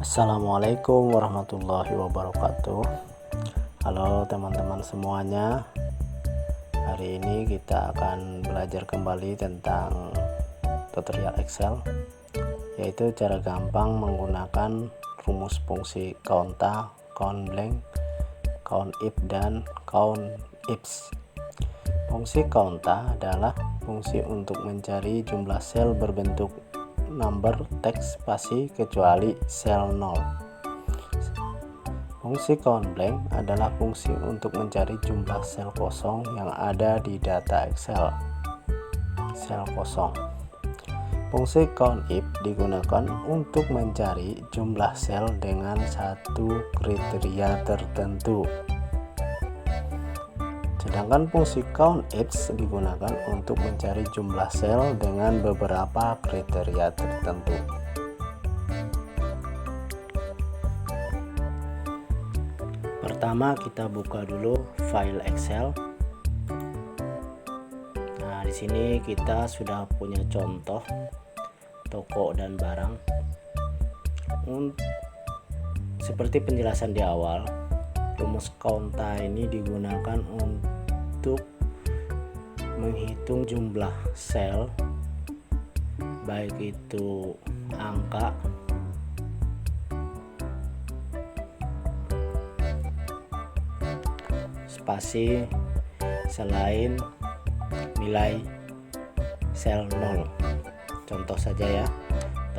Assalamualaikum warahmatullahi wabarakatuh. Halo teman-teman semuanya. Hari ini kita akan belajar kembali tentang tutorial Excel, yaitu cara gampang menggunakan rumus fungsi count-a, count-blank, count-if, dan count-ifs. Fungsi count-a adalah fungsi untuk mencari jumlah sel berbentuk number, teks, spasi kecuali sel 0. Fungsi count-blank adalah fungsi untuk mencari jumlah sel kosong yang ada di data Excel. Sel kosong. Fungsi count-if digunakan untuk mencari jumlah sel dengan satu kriteria tertentu. Sedangkan fungsi count-ifs digunakan untuk mencari jumlah sel dengan beberapa kriteria tertentu. Pertama, kita buka dulu file Excel. Nah, di sini kita sudah punya contoh toko dan barang. Seperti penjelasan di awal, rumus count-a ini digunakan untuk menghitung jumlah sel, baik itu angka, spasi, selain nilai sel 0. Contoh saja ya,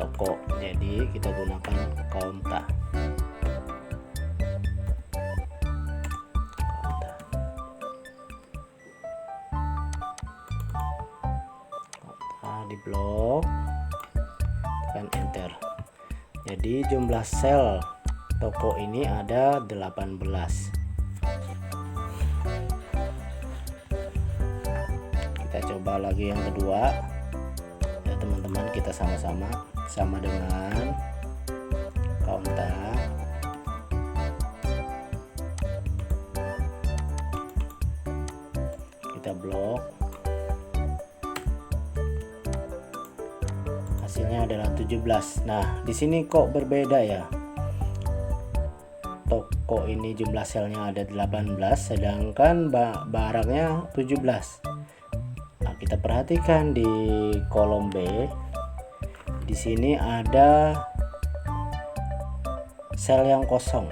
toko. Jadi kita gunakan count-a. Di blok, tekan enter. Jadi jumlah sel toko ini ada 18. Kita coba lagi yang kedua ya teman-teman, kita sama dengan count-a. Kita blok, hasilnya adalah 17. Nah, di sini kok berbeda ya? Toko ini jumlah selnya ada 18, sedangkan barangnya 17. Nah, kita perhatikan di kolom B. Di sini ada sel yang kosong,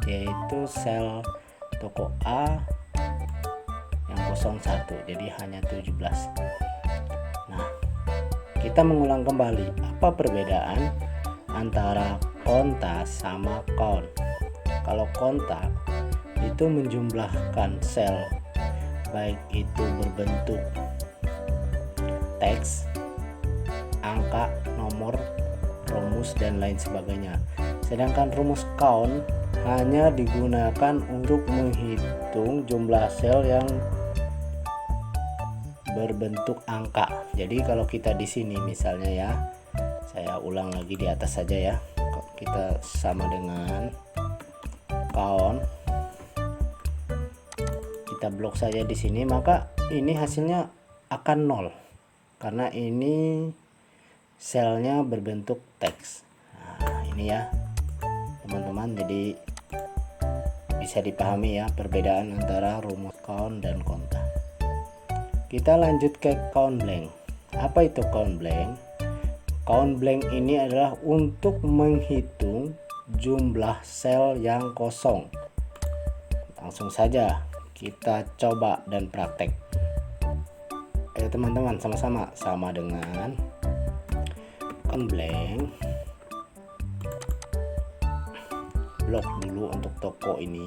yaitu sel toko A yang 01. Jadi hanya 17. Nah, kita mengulang kembali, apa perbedaan antara count-a sama count. Kalau count-a itu menjumlahkan sel, baik itu berbentuk teks, angka, nomor, rumus, dan lain sebagainya. Sedangkan rumus count hanya digunakan untuk menghitung jumlah sel yang berbentuk angka. Jadi kalau kita di sini misalnya ya, saya ulang lagi di atas saja ya. Kita sama dengan count. Kita blok saja di sini, maka ini hasilnya akan 0 karena ini selnya berbentuk teks. Nah, ini ya teman-teman, jadi bisa dipahami ya perbedaan antara rumus count dan count-a. Kita lanjut ke count-blank. Apa itu count-blank? Count-blank ini adalah untuk menghitung jumlah sel yang kosong. Langsung saja kita coba dan praktek. Ayo teman-teman, sama dengan count-blank. Blok dulu untuk toko ini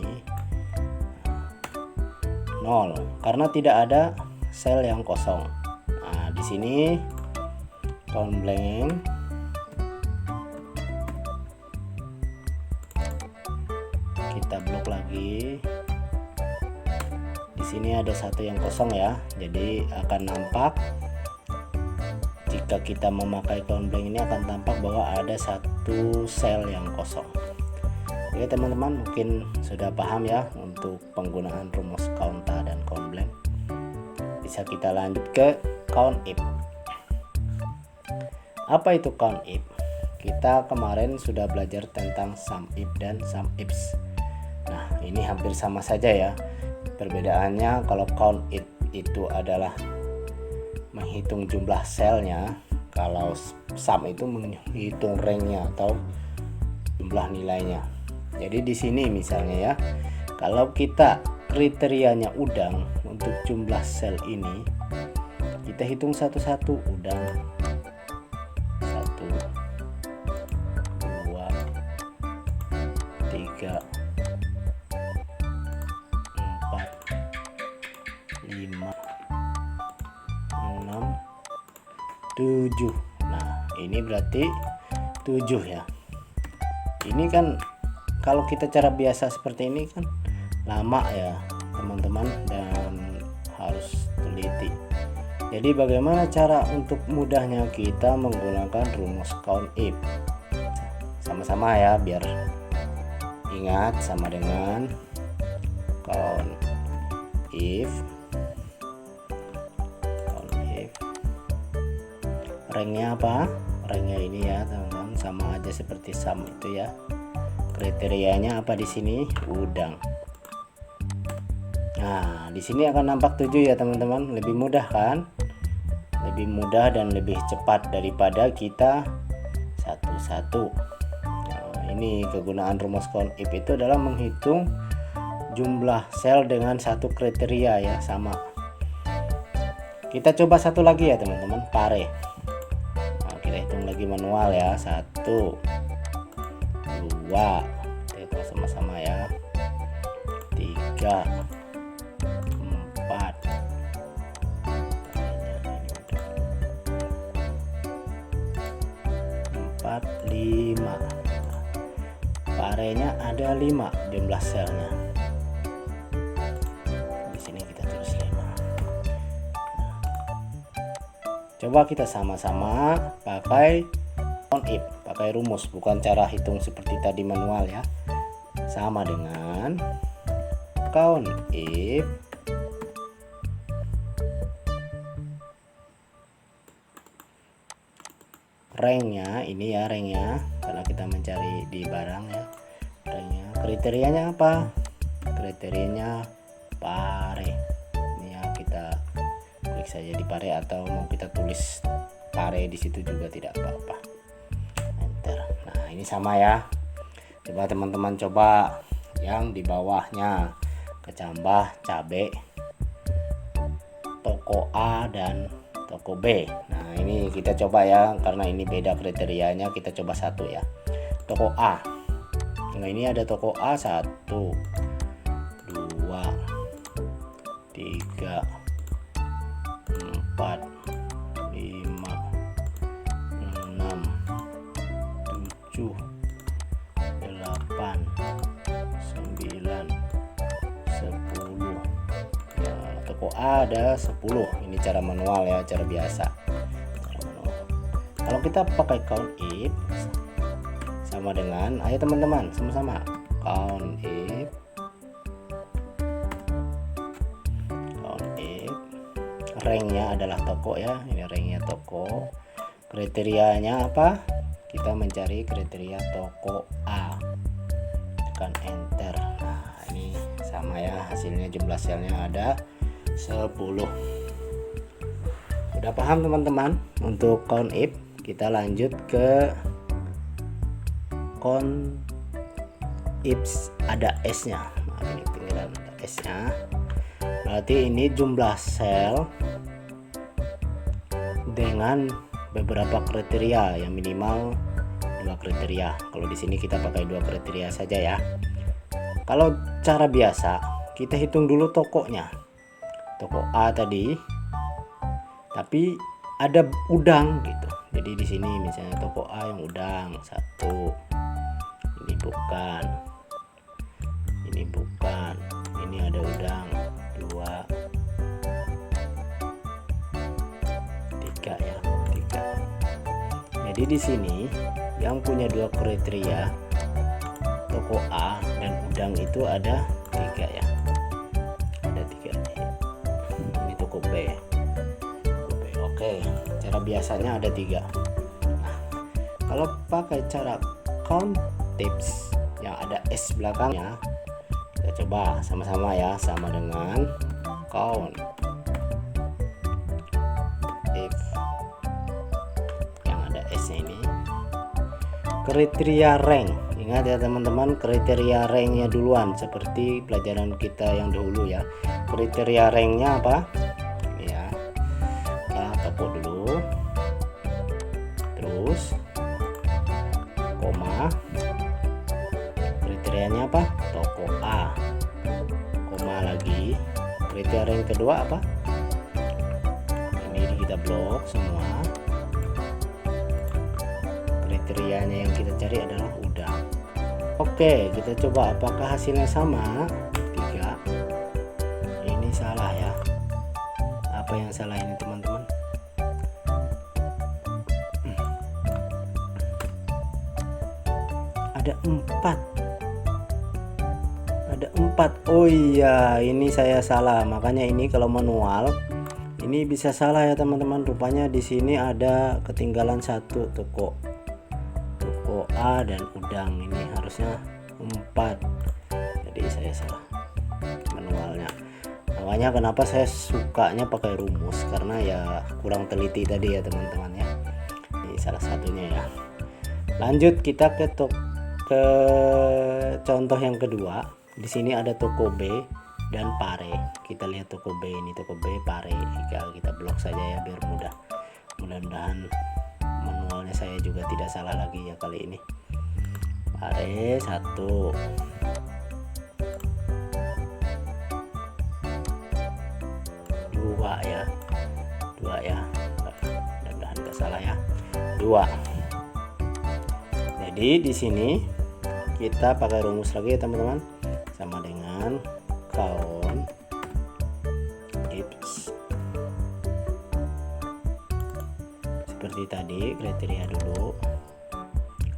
0 karena tidak ada sel yang kosong. Nah, di sini count-blank, kita blok lagi. Di sini ada satu yang kosong ya, jadi akan nampak jika kita memakai count-blank ini akan tampak bahwa ada satu sel yang kosong. Oke teman-teman, mungkin sudah paham ya untuk penggunaan rumus count-a dan count-blank. Bisa kita lanjut ke count-if. Apa itu count-if? kita kemarin sudah belajar tentang SUMIF dan SUMIFs. Nah, ini hampir sama saja ya. Perbedaannya kalau COUNTIF itu adalah menghitung jumlah selnya, kalau SUM itu menghitung ranknya atau jumlah nilainya. Jadi di sini misalnya ya, kalau kita kriterianya udang untuk jumlah sel ini, kita hitung satu-satu. Udang 1, 2, 3, 4, 5, 6, 7. Nah, ini berarti 7 ya. Ini kan kalau kita cara biasa seperti ini kan lama ya teman-teman, dan harus teliti. Jadi bagaimana cara untuk mudahnya kita menggunakan rumus COUNTIF? Sama-sama ya, biar ingat, sama dengan COUNTIF ranknya apa? Ranknya ini ya teman-teman, sama aja seperti SUM itu ya. Kriterianya apa di sini? Udang. Nah, di sini akan nampak 7 ya teman-teman. Lebih mudah kan? Lebih mudah dan lebih cepat daripada kita satu-satu. Nah, ini kegunaan rumus COUNTIF itu adalah menghitung jumlah sel dengan satu kriteria ya, sama. Kita coba satu lagi ya teman-teman, pare. Nah, kita hitung lagi manual ya. 1, 2, kita hitung sama-sama ya. 3, 4, 5. Parenya ada 5 jumlah selnya. Di sini kita tulis 5. Coba kita sama-sama pakai COUNTIF, pakai rumus, bukan cara hitung seperti tadi manual ya. Sama dengan COUNTIF ranknya, ini ya ranknya, karena kita mencari di barang ya. Ranknya, kriterianya apa? Kriterianya pare. Ini ya, kita klik saja di pare, atau mau kita tulis pare di situ juga tidak apa-apa. Enter. Nah, ini sama ya. Coba teman-teman coba yang di bawahnya, kecambah, cabe, toko A dan toko B. Nah, ini kita coba ya, karena ini beda kriterianya, kita coba satu ya. Toko A. Nah, ini ada toko A 1, 2, 3, 4, 5, 6, 7, 8, 9, 10. Nah, toko A ada 10. Ini cara manual ya, cara biasa. Cara manual. Kalau kita pakai COUNTIF sama dengan, ayo teman-teman sama-sama COUNTIF ranknya adalah toko ya. Ini ranknya toko. Kriterianya apa? Kita mencari kriteria toko A, tekan enter. Nah, ini sama ya, hasilnya jumlah selnya ada 10. Udah paham teman-teman untuk COUNTIF? Kita lanjut ke COUNTIFs, ada S nya. Nah, ini tinggal S nya. Berarti ini jumlah sel dengan beberapa kriteria, yang minimal 2 kriteria. Kalau di sini kita pakai 2 kriteria saja ya. Kalau cara biasa, kita hitung dulu tokonya. Toko A tadi, tapi ada udang gitu. Jadi di sini misalnya toko A yang udang 1. Ini bukan. Ini bukan. Ini ada udang 2, 3 ya. 3. Jadi di sini yang punya 2 kriteria toko A dan udang itu ada 3 ya. Ada 3. Ini toko B. Oke, cara biasanya ada 3. Nah, Kalau pakai cara count tips yang ada S belakangnya, kita coba sama-sama ya, sama dengan count tips yang ada S ini. Kriteria rank, ingat ya teman-teman, kriteria ranknya duluan seperti pelajaran kita yang dahulu ya. Kriteria ranknya apa ya, kita topok dulu, terus koma, kriterianya apa, toko A, koma lagi, kriteria rank kedua apa, ini kita blok semua. Kriterianya yang kita cari adalah udang. Oke, kita coba apakah hasilnya sama. 3. Ini salah ya. Apa yang salah ini teman-teman? Ada 4. Ada 4. Oh iya, ini saya salah. Makanya ini kalau manual ini bisa salah ya teman-teman. Rupanya di sini ada ketinggalan satu toko A dan udang, ini harusnya 4, jadi saya salah manualnya. Makanya kenapa saya sukanya pakai rumus, karena ya kurang teliti tadi ya teman-teman ya. Ini salah satunya ya. Lanjut kita ke contoh yang kedua. Di sini ada toko B dan pare. Kita lihat toko B ini, toko B pare. Kita blok saja ya biar mudah. Mudah-mudahan manualnya saya juga tidak salah lagi ya kali ini. Pare 1, 2 ya, 2 ya, mudah-mudahan nggak salah ya, 2. Jadi di sini kita pakai rumus lagi ya teman-teman, sama dengan count tips. Seperti tadi, kriteria dulu,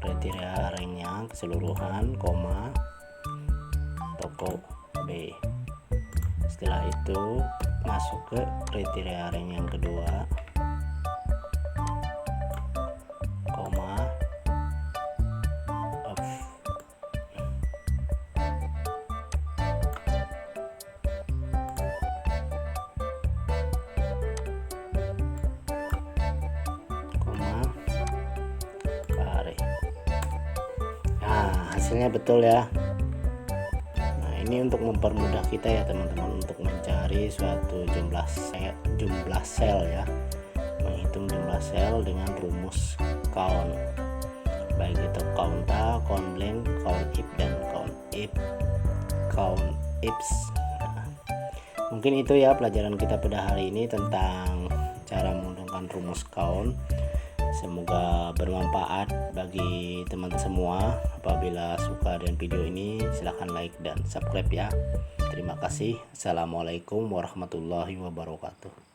kriteria ranknya keseluruhan, koma, toko B. Setelah itu masuk ke kriteria rank yang kedua, koma, off. Hasilnya betul ya. Nah, ini untuk mempermudah kita ya teman-teman untuk mencari suatu jumlah sel ya, menghitung jumlah sel dengan rumus count, baik itu count A, count blank, count if dan count ifs. Nah, mungkin itu ya pelajaran kita pada hari ini tentang cara menggunakan rumus count. Semoga bermanfaat bagi teman-teman semua. Apabila suka dengan video ini, silahkan like dan subscribe ya. Terima kasih. Assalamualaikum warahmatullahi wabarakatuh.